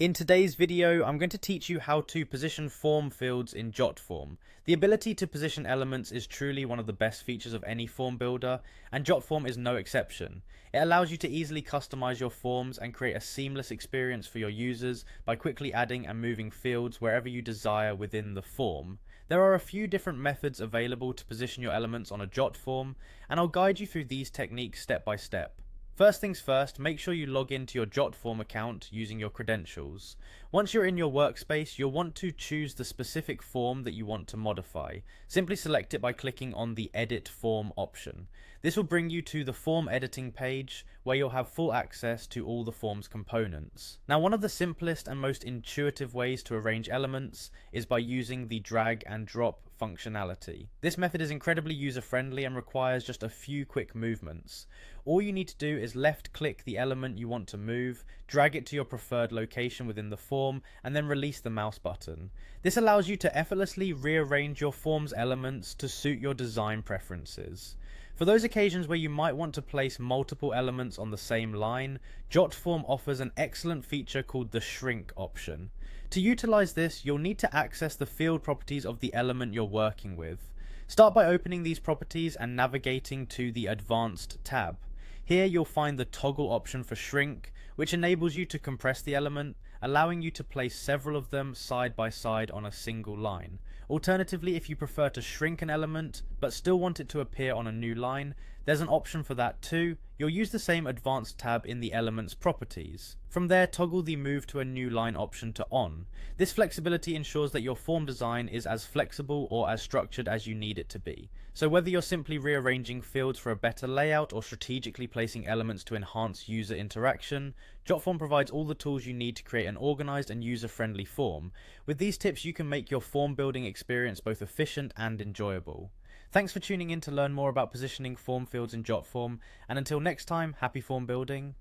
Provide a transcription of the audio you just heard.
In today's video, I'm going to teach you how to position form fields in Jotform. The ability to position elements is truly one of the best features of any form builder, and Jotform is no exception. It allows you to easily customize your forms and create a seamless experience for your users by quickly adding and moving fields wherever you desire within the form. There are a few different methods available to position your elements on a Jotform, and I'll guide you through these techniques step by step. First things first, make sure you log into your Jotform account using your credentials. Once you're in your workspace, you'll want to choose the specific form that you want to modify. Simply select it by clicking on the Edit Form option. This will bring you to the form editing page where you'll have full access to all the form's components. Now, one of the simplest and most intuitive ways to arrange elements is by using the drag and drop functionality. This method is incredibly user-friendly and requires just a few quick movements. All you need to do is left-click the element you want to move, drag it to your preferred location within the form, and then release the mouse button. This allows you to effortlessly rearrange your form's elements to suit your design preferences. For those occasions where you might want to place multiple elements on the same line, Jotform offers an excellent feature called the shrink option. To utilize this, you'll need to access the field properties of the element you're working with. Start by opening these properties and navigating to the Advanced tab. Here you'll find the toggle option for shrink, which enables you to compress the element, allowing you to place several of them side by side on a single line. Alternatively, if you prefer to shrink an element but still want it to appear on a new line, there's an option for that too. You'll use the same Advanced tab in the element's properties. From there, toggle the Move to a New Line option to on. This flexibility ensures that your form design is as flexible or as structured as you need it to be. So whether you're simply rearranging fields for a better layout or strategically placing elements to enhance user interaction, Jotform provides all the tools you need to create an organized and user-friendly form. With these tips, you can make your form building experience both efficient and enjoyable. Thanks for tuning in to learn more about positioning form fields in Jotform, and until next time, happy form building.